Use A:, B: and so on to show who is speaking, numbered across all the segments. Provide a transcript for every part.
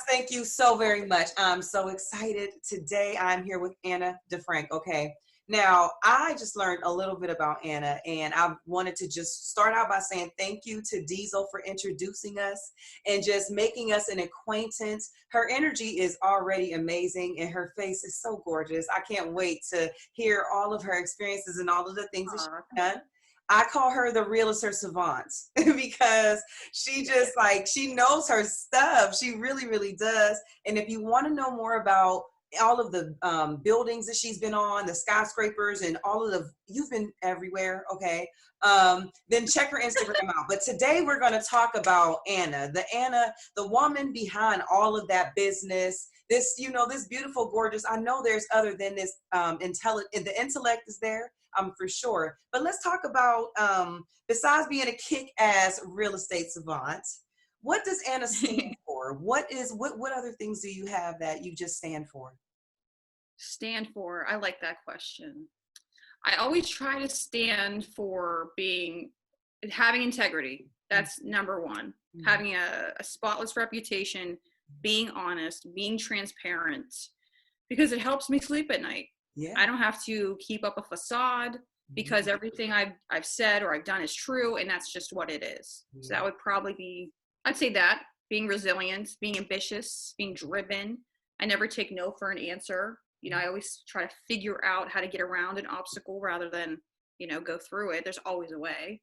A: thank you so very much. I'm so excited. Today I'm here with Anna DeFrank. Okay. Now, I just learned a little bit about Anna, and I wanted to just start out by saying thank you to Diesel for introducing us and just making us an acquaintance. Her energy is already amazing, and her face is so gorgeous. I can't wait to hear all of her experiences and all of the things that she's done. I call her the realtor savant because she just she knows her stuff. She really, really does. And if you want to know more about all of the buildings that she's been on, the skyscrapers and all of you've been everywhere, okay? Then check her Instagram out. But today we're going to talk about Anna, the woman behind all of that business. This, this beautiful, gorgeous, I know there's other than this the intellect is there, for sure. But let's talk about, besides being a kick-ass real estate savant, what does Anna stand for? What other things do you have that you just stand for?
B: Stand for, I like that question. I always try to stand for having integrity. That's number one. Mm-hmm. Having a spotless reputation, being honest, being transparent, because it helps me sleep at night. Yeah. I don't have to keep up a facade because everything I've said or I've done is true, and that's just what it is. Yeah. So that would probably be, I'd say that, being resilient, being ambitious, being driven. I never take no for an answer. I always try to figure out how to get around an obstacle rather than, go through it. There's always a way.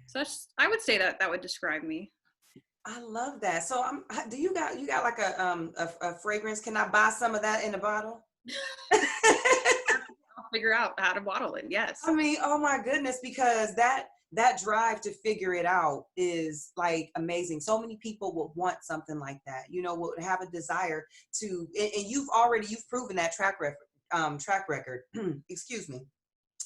B: So I would say that would describe me.
A: I love that. So do you got like a fragrance? Can I buy some of that in a bottle?
B: I'll figure out how to bottle it. Yes.
A: I mean, oh my goodness, because that drive to figure it out is like amazing. So many people would want something like that, would have a desire to, and you've proven that track record, excuse me.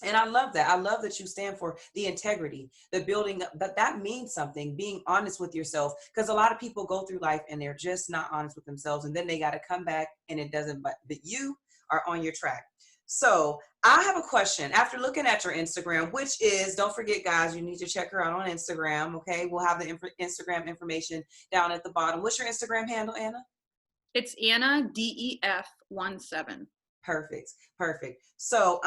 A: And I love that. I love that you stand for the integrity, the building, but that means something, being honest with yourself, because a lot of people go through life and they're just not honest with themselves. And then they got to come back and it doesn't, but you are on your track. So I have a question. After looking at your Instagram, which is, don't forget, guys, you need to check her out on Instagram. Okay. We'll have the Instagram information down at the bottom. What's your Instagram handle, Anna?
B: It's Anna DEF17.
A: Perfect. So,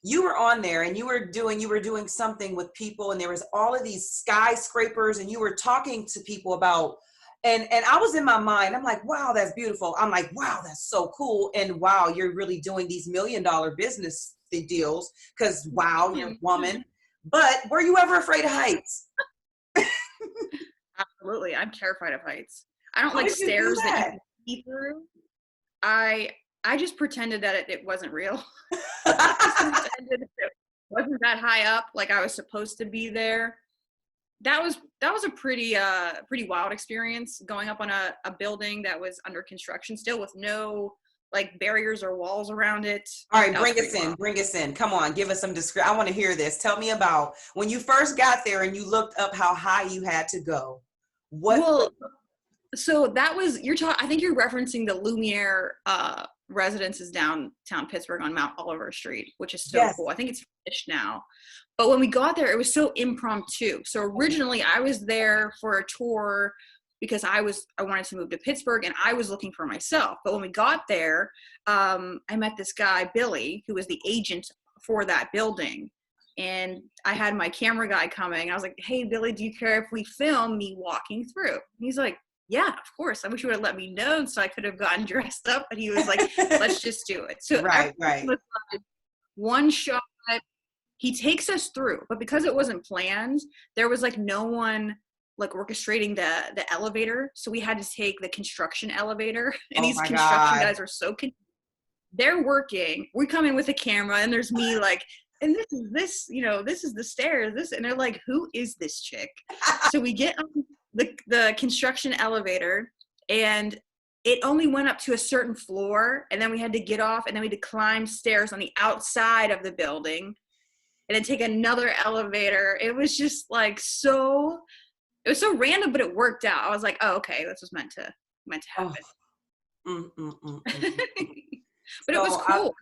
A: you were on there and you were doing something with people, and there was all of these skyscrapers, and you were talking to people about, and I was in my mind, I'm like, wow, that's beautiful. I'm like, wow, that's so cool. And wow, you're really doing these $1 million business deals, because wow, you're a woman. But were you ever afraid of heights?
B: Absolutely. I'm terrified of heights. I don't like stairs that you can see through. I just pretended that it wasn't real. I pretended it wasn't that high up, like I was supposed to be there. That was a pretty wild experience, going up on a building that was under construction still, with no like barriers or walls around it.
A: All right, bring us in. Come on, give us some I want to hear this. Tell me about when you first got there and you looked up how high you had to go.
B: So that was, I think you're referencing the Lumiere residences downtown Pittsburgh on Mount Oliver Street, which is so cool. I think it's finished now. But when we got there, it was so impromptu. So originally I was there for a tour because I wanted to move to Pittsburgh and I was looking for myself. But when we got there, I met this guy, Billy, who was the agent for that building. And I had my camera guy coming. And I was like, hey, Billy, do you care if we film me walking through? And he's like, yeah, of course. I wish you would have let me know so I could have gotten dressed up. But he was like, let's just do it. So
A: right.
B: Was like one shot. He takes us through, but because it wasn't planned, there was like no one like orchestrating the elevator. So we had to take the construction elevator, and these construction guys are so they're working. We come in with a camera, and there's me like, and this is the stairs. And they're like, who is this chick? So we get on the construction elevator, and it only went up to a certain floor, and then we had to get off, and then we had to climb stairs on the outside of the building, and then take another elevator. It was just like it was so random, but it worked out. I was like, oh, okay, this was meant to happen. But it was cool.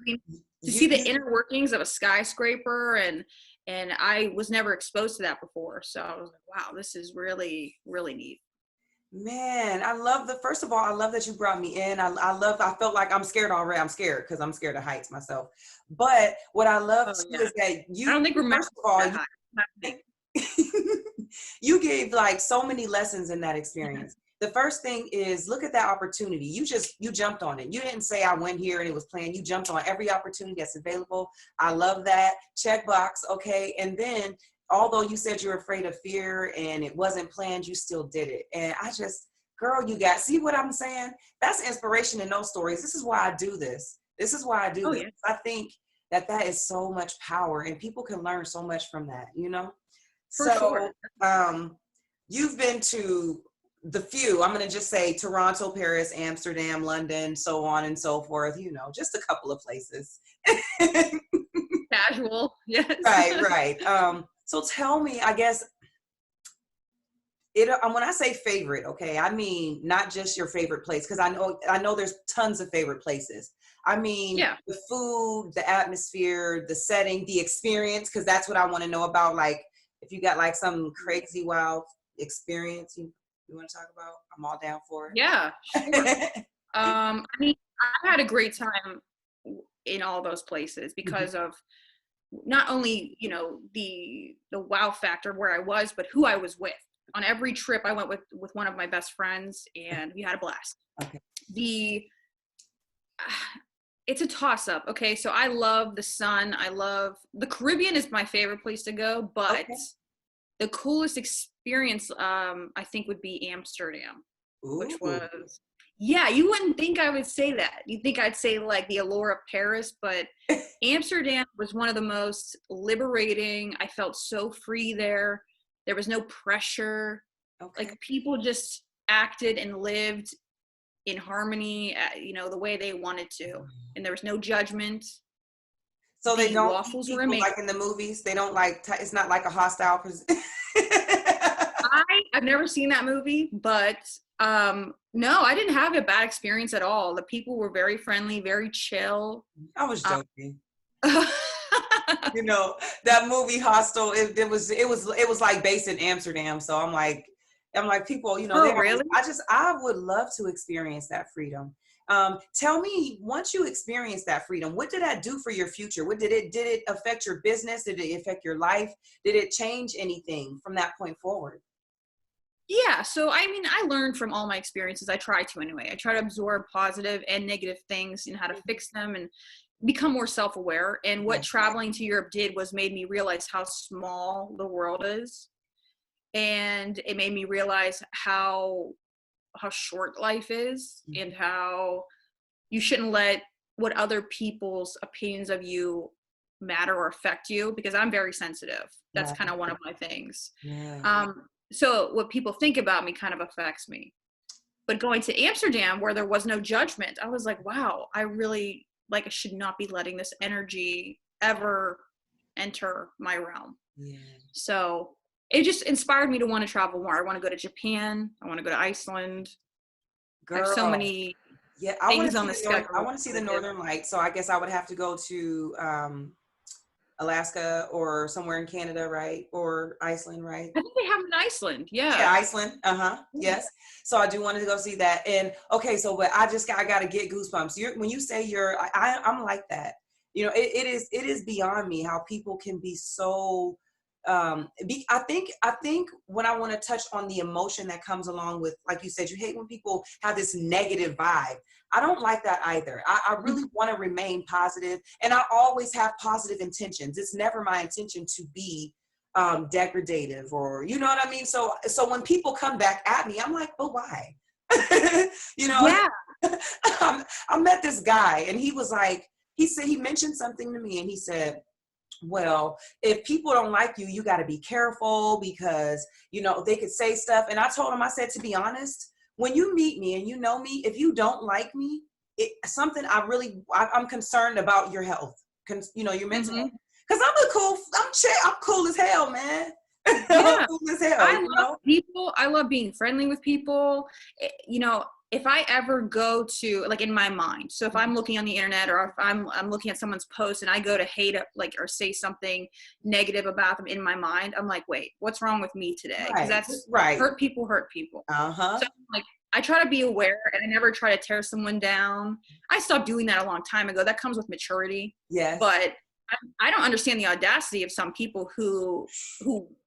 B: To see the inner workings of a skyscraper, and I was never exposed to that before. So I was like, wow, this is really, really neat.
A: Man, first of all, I love that you brought me in. I felt like I'm scared already. I'm scared because I'm scared of heights myself. But what I love
B: Oh
A: too
B: yeah.
A: is that
B: I don't think we're meant
A: first
B: to
A: of
B: be
A: all,
B: that high. Not me.
A: you gave like so many lessons in that experience. The first thing is look at that opportunity. You jumped on it. You didn't say I went here and it was planned. You jumped on every opportunity that's available. I love that. Check box. Okay. And then although you said you're afraid of fear and it wasn't planned, you still did it. And girl, see what I'm saying? That's inspiration in those stories. This is why I do this. This is why I do
B: Oh
A: this.
B: yeah,
A: I think that is so much power and people can learn so much from that, you know?
B: for sure.
A: So, you've been to I'm going to just say Toronto, Paris, Amsterdam, London, so on and so forth, just a couple of places.
B: Casual, yes.
A: Right, right. So tell me, I guess, when I say favorite, okay, I mean not just your favorite place, because I know there's tons of favorite places. I mean
B: Yeah.
A: the food, the atmosphere, the setting, the experience, because that's what I want to know about. Like if you got like some crazy wild experience you want to talk about, I'm all down for
B: Yeah, sure.
A: it.
B: I mean, I had a great time in all those places
A: Mhm.
B: because of not only, the wow factor of where I was, but who I was with. On every trip I went with one of my best friends and we had a blast.
A: Okay.
B: The It's a toss up. Okay, so I love the sun. I love the Caribbean is my favorite place to go, but
A: Okay.
B: the coolest experience I think would be Amsterdam, which
A: Ooh.
B: was, yeah, you wouldn't think I would say that. You'd think I'd say like the allure of Paris, but Amsterdam was one of the most liberating. I felt so free there. There was no pressure.
A: Okay.
B: Like people just acted and lived in harmony, the way they wanted to. And there was no judgment.
A: So they
B: The
A: don't eat
B: waffles were
A: people
B: amazing.
A: like in the movies. They don't like. It's not like a hostile.
B: I've never seen that movie, but no, I didn't have a bad experience at all. The people were very friendly, very chill.
A: I was
B: Um,
A: joking. That movie Hostel. It was like based in Amsterdam. So I'm like people. They
B: oh,
A: always.
B: really?
A: I would love to experience that freedom. Tell me, once you experience that freedom, what did that do for your future? Did it affect your business? Did it affect your life? Did it change anything from that point forward?
B: Yeah. So, I mean, I learned from all my experiences. I try to anyway. I try to absorb positive and negative things and how to fix them and become more self-aware. And what
A: Yeah.
B: traveling to Europe did was made me realize how small the world is. And it made me realize how short life is and how you shouldn't let what other people's opinions of you matter or affect you, because I'm very sensitive. That's
A: Right.
B: kind of one of my things.
A: Yeah.
B: So what people think about me kind of affects me. But going to Amsterdam where there was no judgment, I was like, wow, I really I should not be letting this energy ever enter my realm.
A: Yeah.
B: So it just inspired me to want to travel more. I want to go to Japan. I want to go to Iceland. I have so
A: Girl.
B: many
A: Yeah, I want
B: things
A: to
B: on
A: see
B: the
A: the north. I
B: schedule
A: want to see
B: I
A: the
B: want to do.
A: northern lights. So I guess I would have to go to Alaska or somewhere in Canada, right? Or Iceland, right?
B: I think they have in Iceland.
A: Yeah,
B: Yeah.
A: Iceland. Yes. So I do want to go see that. And okay, so but I got to get goosebumps. When you say I'm like that. It is beyond me how people can be so. I think when I want to touch on the emotion that comes along with, like you said, you hate when people have this negative vibe. I don't like that either. I really want to remain positive, and I always have positive intentions. It's never my intention to be degradative, or you know what I mean. So when people come back at me, I'm like, but why? you know,
B: Yeah.
A: I met this guy, and he was like, he mentioned something to me, and he said, well, if people don't like you, you got to be careful because, they could say stuff. And I told him, I said, to be honest, when you meet me and you know me, if you don't like me, I'm concerned about your health, your mental health.
B: Hmm.
A: Cause I'm cool as hell, man. I'm
B: Yeah.
A: cool as hell,
B: I love people. I love being friendly with people. It, if I ever go to, like, in my mind, so if I'm looking on the internet, or if I'm looking at someone's post and I go to hate, like, or say something negative about them in my mind, I'm like, wait, what's wrong with me today? Because
A: Right.
B: that's
A: Right.
B: hurt people hurt people.
A: Uh-huh.
B: So, like, I try to be aware, and I never try to tear someone down. I stopped doing that a long time ago. That comes with maturity.
A: Yes.
B: But I don't understand the audacity of some people who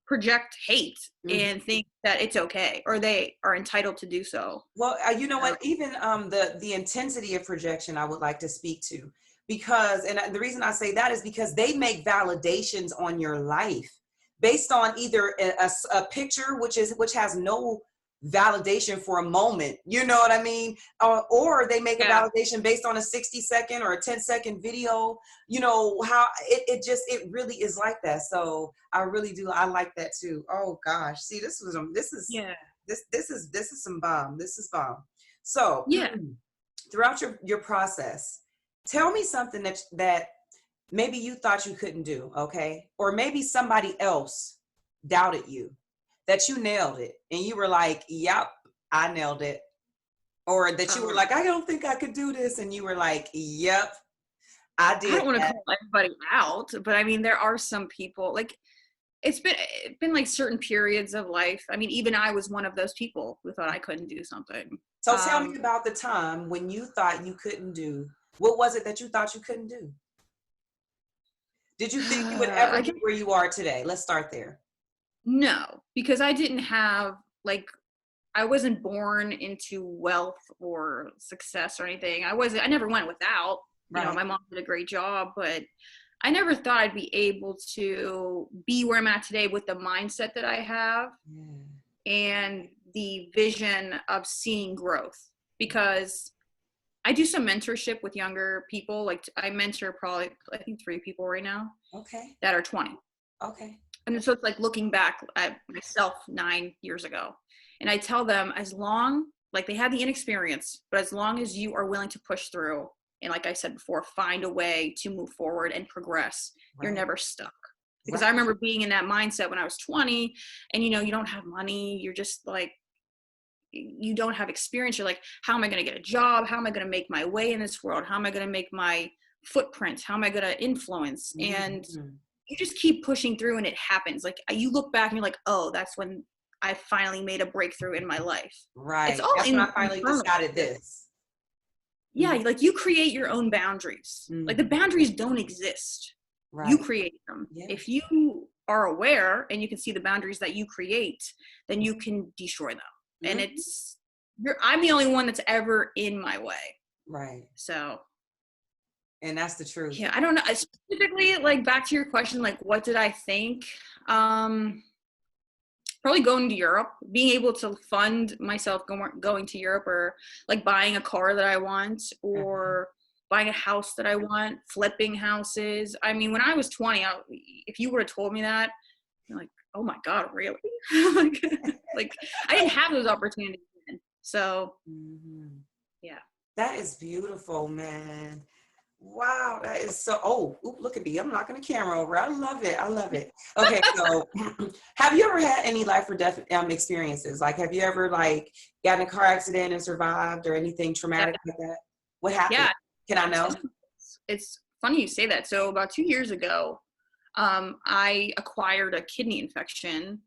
B: project hate and think that it's okay, or they are entitled to do so.
A: Well, you know what? Even the intensity of projection, I would like to speak to, because, and the reason I say that is because they make validations on your life based on either a picture, which has no validation for a moment. You know what I mean? Or they make a validation based on a 60-second or a 10-second video. You know how it really is like that. So I really do. I like that too. Oh gosh, see, this is some bomb. This is bomb. So throughout your process, tell me something that maybe you thought you couldn't do, okay? Or maybe somebody else doubted you, that you nailed it and you were like, yep, I nailed it. Or that you were like, I don't think I could do this. And you were like, yep, I did.
B: I don't want to call everybody out, but I mean, there are some people, like, it's been like certain periods of life. I mean, even I was one of those people who thought I couldn't do something.
A: So tell me about the time when you thought you couldn't do. What was it that you thought you couldn't do? Did you think you would ever get where you are today? Let's start there.
B: No, because I didn't have, like, I wasn't born into wealth or success or anything. I never went without. You know, my mom did a great job, but I never thought I'd be able to be where I'm at today with the mindset that I have and the vision of seeing growth. Because I do some mentorship with younger people. Like, I mentor probably, I think, 3 people right now.
A: Okay.
B: That are 20.
A: Okay.
B: And so it's like looking back at myself 9 years ago. And I tell them, as long, like, they had the inexperience, but as long as you are willing to push through, and like I said before, find a way to move forward and progress, you're never stuck. Because I remember being in that mindset when I was 20, and, you know, you don't have money. You're just like, you don't have experience. You're like, how am I going to get a job? How am I going to make my way in this world? How am I going to make my footprint? How am I going to influence? And you just keep pushing through, and it happens. Like, you look back and you're like, oh, that's when I finally made a breakthrough in my life.
A: Right.
B: It's all
A: that's when I finally decided this.
B: Yeah, like, you create your own boundaries. Like, the boundaries don't exist. You create them. If you are aware and you can see the boundaries that you create, then you can destroy them. And I'm the only one that's ever in my way. Right. So.
A: And that's the truth.
B: Yeah, I don't know. Specifically, like, back to your question, like, what did I think? Probably going to Europe, being able to fund myself going to Europe, or like buying a car that I want, or buying a house that I want, flipping houses. I mean, when I was 20, if you would have told me that, you're like, oh my God, really? like, I didn't have those opportunities then. So, yeah.
A: That is beautiful, man. Wow, that is so, look at me. I'm knocking the camera over. I love it. I love it. Okay, so have you ever had any life or death experiences? Like, have you ever, like, gotten in a car accident and survived, or anything traumatic like that? What happened?
B: Yeah.
A: Can I know?
B: It's funny you say that. So about 2 years ago, I acquired a kidney infection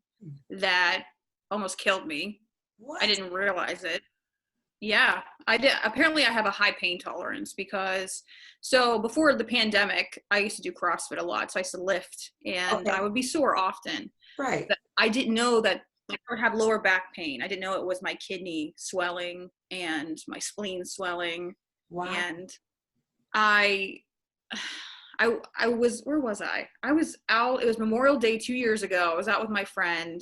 B: that almost killed me.
A: What?
B: I didn't realize it. Yeah, I did. Apparently I have a high pain tolerance, because, so before the pandemic, I used to do CrossFit a lot. So I used to lift, and I would be sore often.
A: Right.
B: But I didn't know that I would have lower back pain. I didn't know it was my kidney swelling and my spleen swelling.
A: Wow.
B: And I was, where was I? I was out, it was Memorial Day 2 years ago. I was out with my friend,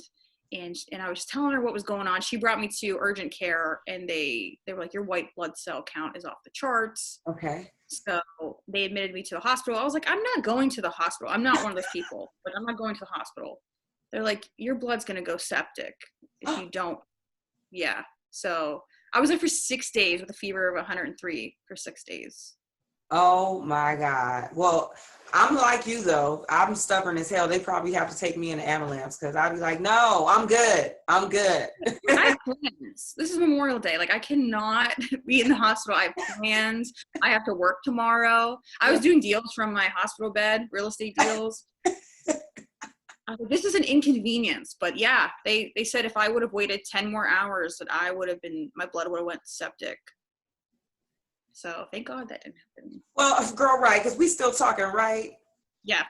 B: and I was just telling her what was going on. She brought me to urgent care, and they were like, your white blood cell count is off the charts.
A: Okay.
B: So they admitted me to the hospital. I was like, I'm not going to the hospital. I'm not one of those people, but I'm not going to the hospital. They're like, your blood's going to go septic if you don't. Yeah. So I was there for 6 days with a fever of 103 for 6 days.
A: Oh my God. Well, I'm like you though. I'm stubborn as hell. They probably have to take me in the ambulance because I'd be like, no, I'm good. I'm good.
B: I have plans. This is Memorial Day. Like, I cannot be in the hospital. I have plans. I have to work tomorrow. I was doing deals from my hospital bed, real estate deals. I was like, this is an inconvenience. But yeah, they said if I would have waited 10 more hours, that my blood would have went septic. So thank God that didn't happen.
A: Well, girl, right, because we still talking, right?
B: Yeah.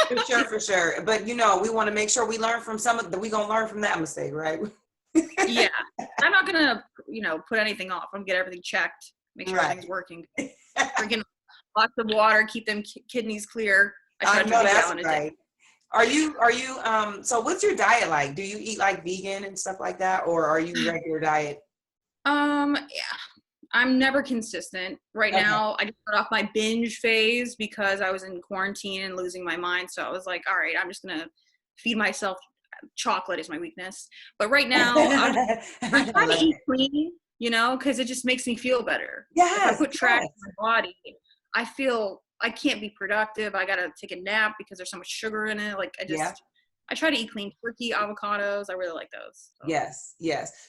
A: For sure. But we want to make sure we learn from we gonna learn from that mistake, right?
B: Yeah. I'm not gonna, put anything off. I'm gonna get everything checked, make sure everything's working. Drinking lots of water, keep them kidneys clear.
A: I know that's right. Are you so what's your diet like? Do you eat like vegan and stuff like that, or are you regular diet?
B: Yeah. I'm never consistent. Right now, I just got off my binge phase because I was in quarantine and losing my mind. So I was like, all right, I'm just going to feed myself. Chocolate is my weakness. But right now, I'm trying to eat clean, because it just makes me feel better.
A: Yes.
B: If I put trash in my body, I feel I can't be productive. I got to take a nap because there's so much sugar in it. Like, I try to eat clean turkey, avocados. I really like those. So.
A: Yes.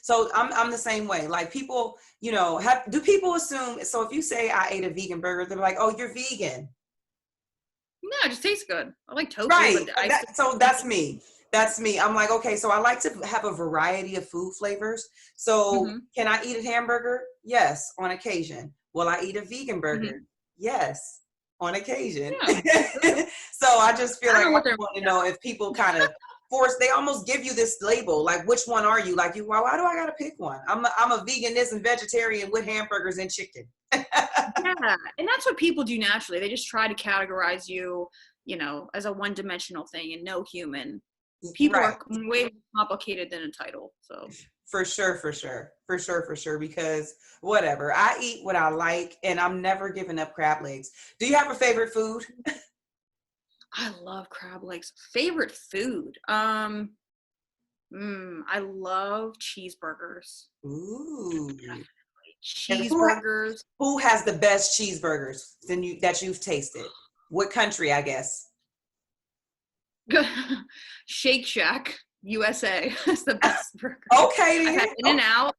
A: So I'm the same way. Like people, do people assume, so if you say I ate a vegan burger, they're like, oh, you're vegan.
B: No, it just tastes good. I like tofu.
A: Right. So that's me. I'm like, okay, so I like to have a variety of food flavors. So can I eat a hamburger? Yes, on occasion. Will I eat a vegan burger? Yes, on occasion. Yeah. So I just feel like I want to know if people kind of they almost give you this label, like which one are you? Like why do I gotta pick one? I'm a veganist and vegetarian with hamburgers and chicken.
B: Yeah, and that's what people do naturally. They just try to categorize you, as a one-dimensional thing and no human. People are way more complicated than a title. So
A: for sure. Because whatever, I eat what I like, and I'm never giving up crab legs. Do you have a favorite food?
B: I love crab legs. Favorite food? I love cheeseburgers.
A: Ooh,
B: cheeseburgers.
A: Who has the best cheeseburgers that you've tasted? What country, I guess?
B: Shake Shack, USA is the best burger.
A: Okay.
B: I've had In-N-Out.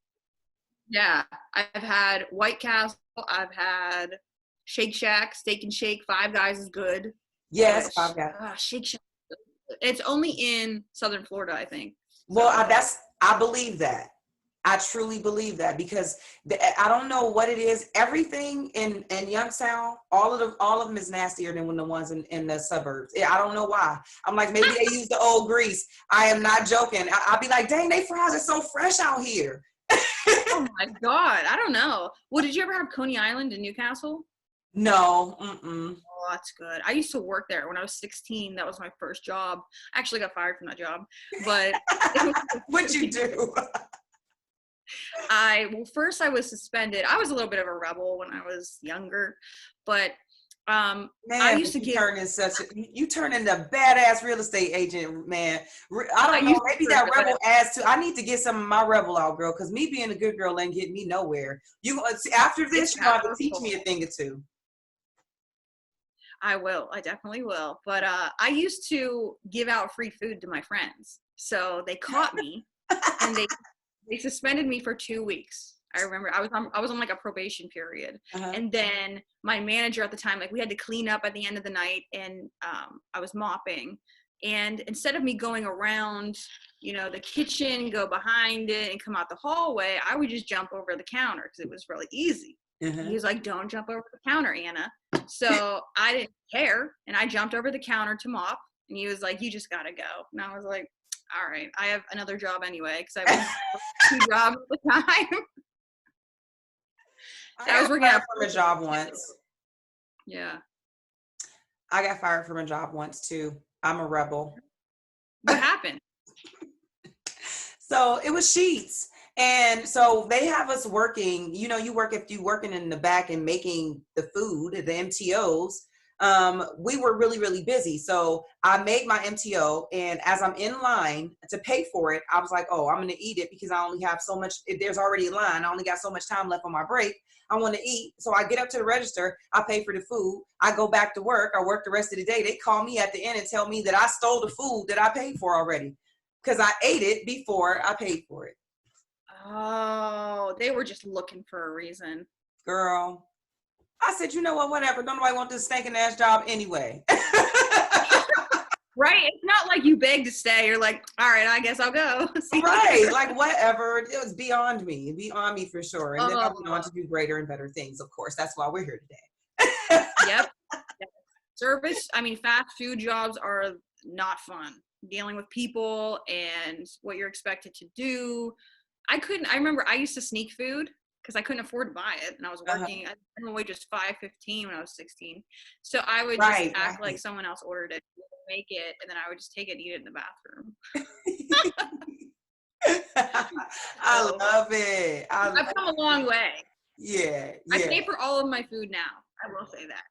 B: Yeah. I've had White Castle. I've had Shake Shack, Steak and Shake. Five Guys is good.
A: Yes, Five Guys.
B: Shake Shack. It's only in Southern Florida, I think.
A: Well, I believe that. I truly believe that because I don't know what it is. Everything in Youngstown, all of them is nastier than the ones in the suburbs. I don't know why. I'm like, maybe they use the old grease. I am not joking. I'll be like, dang, they fries are so fresh out here.
B: Oh my God. I don't know. Well, did you ever have Coney Island in Newcastle?
A: No.
B: Oh, that's good. I used to work there when I was 16. That was my first job. I actually got fired from that job. But
A: what'd you do?
B: First I was suspended. I was a little bit of a rebel when I was younger, but man, I used to
A: you turn into a badass real estate agent, man. I don't know, maybe that rebel adds to. I need to get some of my rebel out, girl, because me being a good girl ain't getting me nowhere. After this, you have to teach me a thing or two.
B: I will. I definitely will. But I used to give out free food to my friends, so they caught me and they suspended me for 2 weeks. I remember I was on like a probation period. And then my manager at the time, like we had to clean up at the end of the night, and I was mopping. And instead of me going around, the kitchen, go behind it and come out the hallway, I would just jump over the counter because it was really easy. He was like, don't jump over the counter, Anna. So I didn't care. And I jumped over the counter to mop. And he was like, you just got to go. And I was like, all right, I have another job anyway, because I was 2 jobs at the time.
A: I was working from a job once.
B: Yeah.
A: I got fired from a job once too. I'm a rebel.
B: What happened?
A: So it was Sheets. And so they have us working, if you're working in the back and making the food, the MTOs, we were really, really busy. So I made my MTO, and as I'm in line to pay for it, I was like, oh, I'm going to eat it because I only have so much. If there's already a line, I only got so much time left on my break. I want to eat. So I get up to the register. I pay for the food. I go back to work. I work the rest of the day. They call me at the end and tell me that I stole the food that I paid for already because I ate it before I paid for it.
B: Oh, they were just looking for a reason.
A: Girl, I said, you know what, whatever. Don't nobody want this stinking ass job anyway.
B: Right? It's not like you begged to stay. You're like, all right, I guess I'll go.
A: Right, like whatever. It was beyond me for sure. And then I went on to do greater and better things, of course. That's why we're here today.
B: Yep. Service, I mean, fast food jobs are not fun. Dealing with people and what you're expected to do. I remember I used to sneak food because I couldn't afford to buy it. And I was working, I minimum wage was $5.15 when I was 16. So I would just act like someone else ordered it, make it, and then I would just take it and eat it in the bathroom.
A: I love it.
B: I've come a long way.
A: Yeah.
B: I pay for all of my food now. I will say that.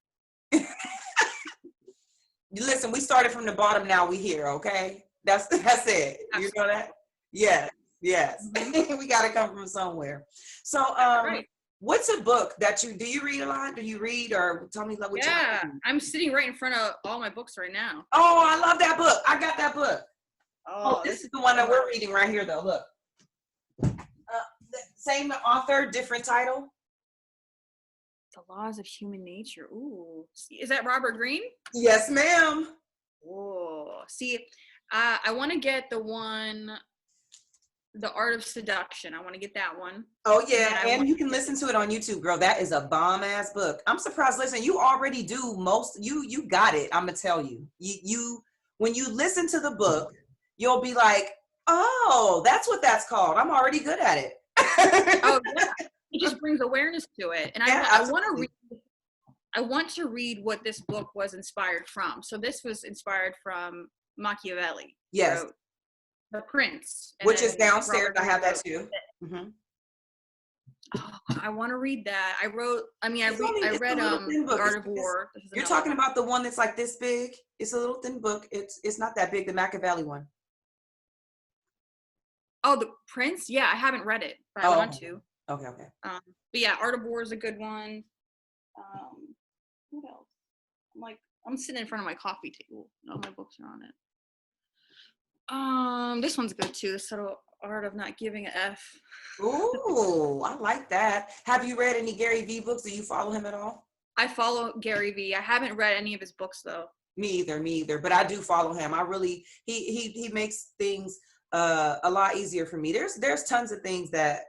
A: Listen, we started from the bottom. Now we here. Okay, that's it. Absolutely. You know that? Yes. Mm-hmm. We got to come from somewhere. So, right. What's a book that do you read a lot? Do you read, or tell me what you read?
B: I'm sitting right in front of all my books right now.
A: Oh, I love that book. I got that book. Oh, this is the one that we're reading right here, though. Look. Same author, different title.
B: The Laws of Human Nature. Ooh. Is that Robert Greene?
A: Yes, ma'am.
B: Whoa. See, I want to get the Art of Seduction. I want to get that one.
A: Oh, yeah. And you can listen to it on YouTube, girl. That is a bomb-ass book. I'm surprised. Listen, you already do most. You got it. I'm going to tell you. You. When you listen to the book, you'll be like, oh, that's what that's called. I'm already good at it.
B: Oh, yeah. It just brings awareness to it. And I want to read what this book was inspired from. So this was inspired from Machiavelli.
A: Yes.
B: The Prince.
A: Which is downstairs. I have that too. Mm-hmm.
B: Oh, I want to read that. I read The Art of War.
A: You're talking about the one that's like this big? It's a little thin book. It's not that big, the Machiavelli one.
B: Oh, The Prince? Yeah, I haven't read it, but I want to.
A: Okay.
B: But yeah, Art of War is a good one. What else? I'm sitting in front of my coffee table. All my books are on it. This one's good too. The Subtle Art of Not Giving a F.
A: Ooh, I like that. Have you read any Gary Vee books? Do you follow him at all?
B: I follow Gary Vee. I haven't read any of his books though.
A: Me either. But I do follow him. I really he makes things a lot easier for me. There's tons of things that,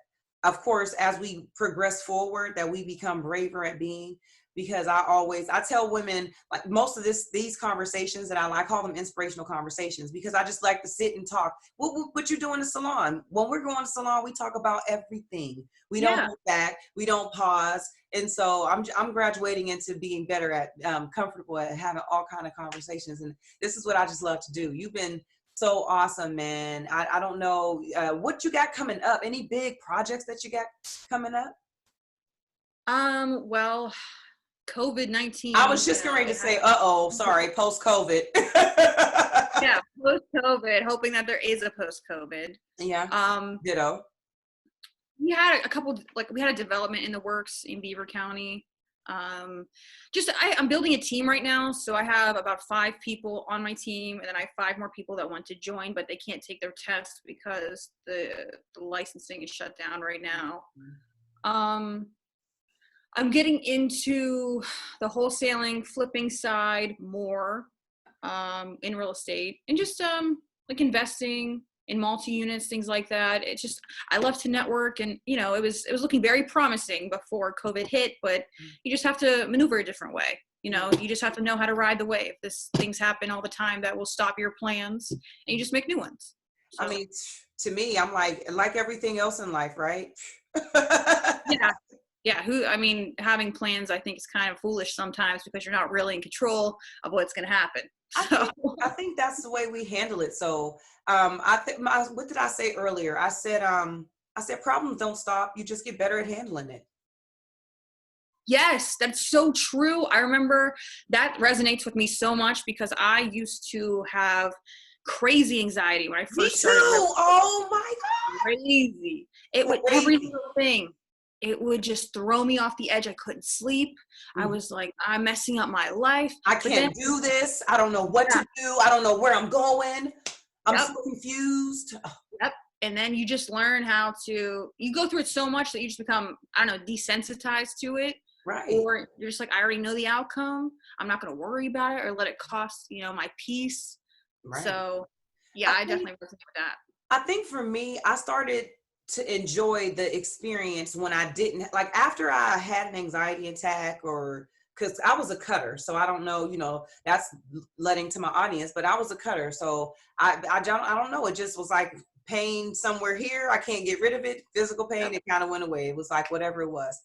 A: of course, as we progress forward, that we become braver at being, because I tell women, like, most of these conversations that I call them inspirational conversations, because I just like to sit and talk. What you do in the salon? When we're going to the salon, we talk about everything. We don't look back. We don't pause. And so I'm graduating into being better at, comfortable at having all kind of conversations. And this is what I just love to do. You've been so awesome, man. I don't know what you got coming up. Any big projects that you got coming up?
B: Well, COVID-19.
A: I was just going to say, sorry, post-COVID.
B: Yeah, post-COVID, hoping that there is a post-COVID.
A: Yeah. Ditto.
B: We had we had a development in the works in Beaver County. I'm building a team right now, so I have about 5 people on my team, and then I have 5 more people that want to join, but they can't take their test because the licensing is shut down right now. I'm getting into the wholesaling, flipping side more, in real estate, and just like investing in multi-units, things like that. It's just, I love to network, and it was looking very promising before COVID hit, but you just have to maneuver a different way. You just have to know how to ride the wave. Things happen all the time that will stop your plans, and you just make new ones. So,
A: I mean, to me, I'm like everything else in life, right?
B: Yeah. Having plans, I think, is kind of foolish sometimes because you're not really in control of what's going to happen. So.
A: I think that's the way we handle it. So, what did I say earlier? I said problems don't stop. You just get better at handling it.
B: Yes, that's so true. I remember that resonates with me so much because I used to have crazy anxiety when I
A: Me
B: first
A: too.
B: started really
A: Oh my God.
B: crazy. It would every
A: Crazy.
B: little thing. It would just throw me off the edge. I couldn't sleep. I
A: Mhm.
B: was like, I'm messing up my life.
A: I
B: But then,
A: can't do this. I don't know what to
B: yeah,
A: do. I don't know where I'm going. I'm
B: yep,
A: so confused.
B: yep. And then you just learn how to, you go through it so much that you just become, I don't know, desensitized to it.
A: Right.
B: Or you're just like, I already know the outcome. I'm not going to worry about it or let it cost, my peace.
A: Right.
B: So yeah,
A: I
B: I
A: think
B: definitely resonate with that.
A: I think for me, I started to enjoy the experience when I didn't, like, after I had an anxiety attack, or because I was a cutter. So I don't know, that's letting to my audience, but I was a cutter. So I don't know. It just was like pain somewhere here. I can't get rid of it. Physical pain,
B: Yep.
A: it kind of went away. It was like whatever it was.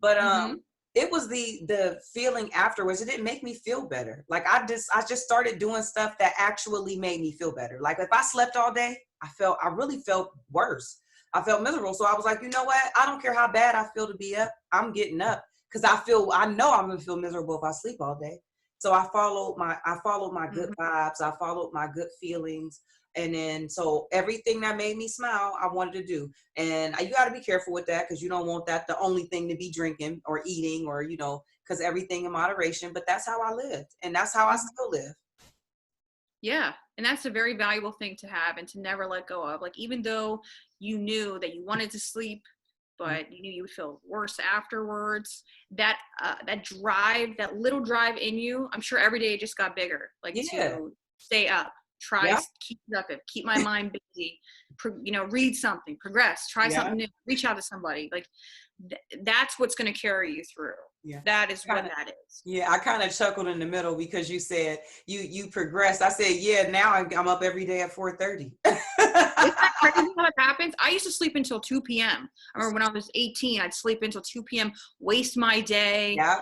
A: But
B: Mm-hmm.
A: it was the feeling afterwards. It didn't make me feel better. Like I just started doing stuff that actually made me feel better. Like if I slept all day, I really felt worse. I felt miserable. So I was like, you know what? I don't care how bad I feel to be up. I'm getting up because I know I'm gonna feel miserable if I sleep all day. So I followed my good
B: Mm-hmm.
A: vibes. I followed my good feelings. And then so everything that made me smile, I wanted to do. And you got to be careful with that because you don't want that the only thing to be drinking or eating, or because everything in moderation. But that's how I lived, and that's how I
B: Mm-hmm.
A: still live.
B: Yeah. And that's a very valuable thing to have and to never let go of. Like, even though you knew that you wanted to sleep, but you knew you would feel worse afterwards, that drive, that little drive in you, I'm sure every day it just got bigger, like
A: Yeah,
B: to stay up,
A: yeah,
B: keep productive, keep my mind busy, read something, progress, try
A: yeah,
B: something new, reach out to somebody. Like, that's what's going to carry you through.
A: yeah.
B: That is what
A: Kind of.
B: that is.
A: Yeah, I kind of chuckled in the middle because you said you progressed. I said, yeah. Now I'm up every day at 4:30.
B: Isn't that crazy how it happens? I used to sleep until 2 p.m. I remember when I was 18, I'd sleep until 2 p.m., waste my day.
A: Yeah,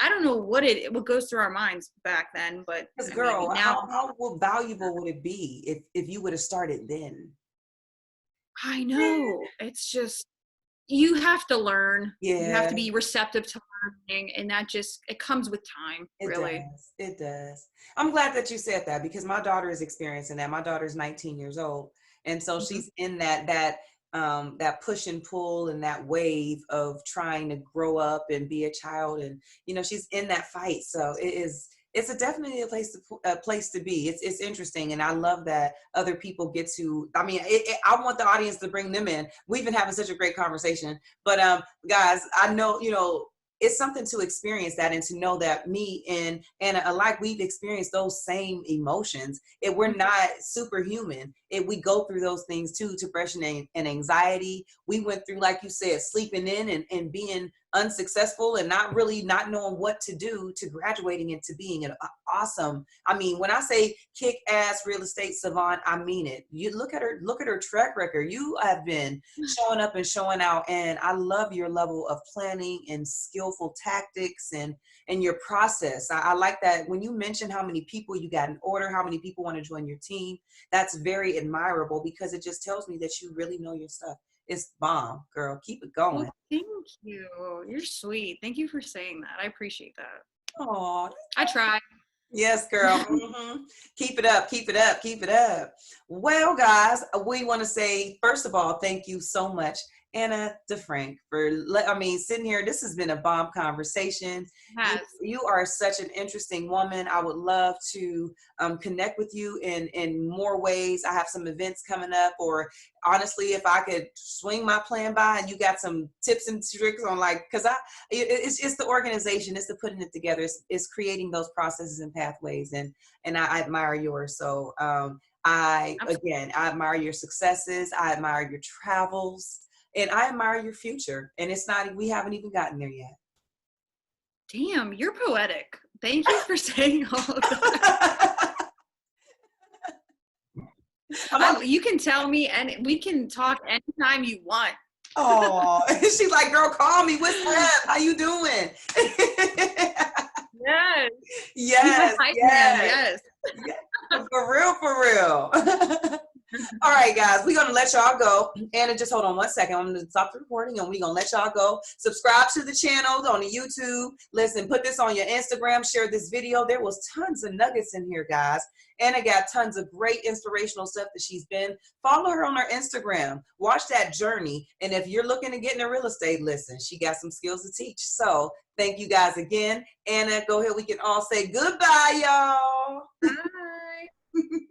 B: I don't know what goes through our minds back then, but
A: because
B: I mean,
A: girl,
B: now
A: how valuable would it be if you would have started then?
B: I know it's just, you have to learn. You have
A: Yeah,
B: to be receptive to learning, and it comes with time,
A: it
B: really.
A: does. It does. I'm glad that you said that because my daughter is experiencing that. My daughter's 19 years old, and so
B: Mhm.
A: she's in that push and pull and that wave of trying to grow up and be a child, and she's in that fight. So definitely a place to be. It's interesting, and I love that other people get to. I mean, I want the audience to bring them in. We've been having such a great conversation, but guys, I know it's something to experience that and to know that me and Anna alike, we've experienced those same emotions. If we're not superhuman, if we go through those things too, depression and anxiety. We went through, like you said, sleeping in and being unsuccessful and not knowing what to do, to graduating into being an awesome. I mean, when I say kick ass real estate savant, I mean it. You look at her track record. You have been showing up and showing out, and I love your level of planning and skillful tactics and your process. I like that when you mentioned how many people you got in order, how many people want to join your team. That's very admirable because it just tells me that you really know your stuff. It's bomb, girl. Keep it
B: Well,
A: going.
B: thank you. You're sweet. Thank you for saying that. I appreciate that.
A: Oh,
B: I try.
A: yes, girl. Keep it up. Keep it up. Keep it up. Well, guys, we want to say, first of all, thank you so much, Anna DeFrank, for sitting here. This has been a bomb conversation. You
B: Has.
A: you are such an interesting woman. I would love to connect with you in more ways. I have some events coming up, or honestly, if I could swing my plan by and you got some tips and tricks on, like, because it's the organization, it's the putting it together, it's creating those processes and pathways, and I admire yours. So I admire your successes, I admire your travels, and I admire your future. And we haven't even gotten there yet.
B: Damn, you're poetic. Thank you for saying all of that. You can tell me, and we can talk anytime you want.
A: Oh, she's like, girl, call me. What's up? How you doing?
B: Yes. Keep a
A: Yes,
B: hype man.
A: yes.
B: Yes.
A: Yeah, for real, for real. All right, guys, we're going to let y'all go. Anna, just hold on one second. I'm going to stop the recording and we're going to let y'all go. Subscribe to the channel on the YouTube. Listen, put this on your Instagram. Share this video. There was tons of nuggets in here, guys. Anna got tons of great inspirational stuff that she's been. Follow her on her Instagram. Watch that journey. And if you're looking to get into real estate, listen, she got some skills to teach. So thank you guys again. Anna, go ahead. We can all say goodbye, y'all.
B: Bye.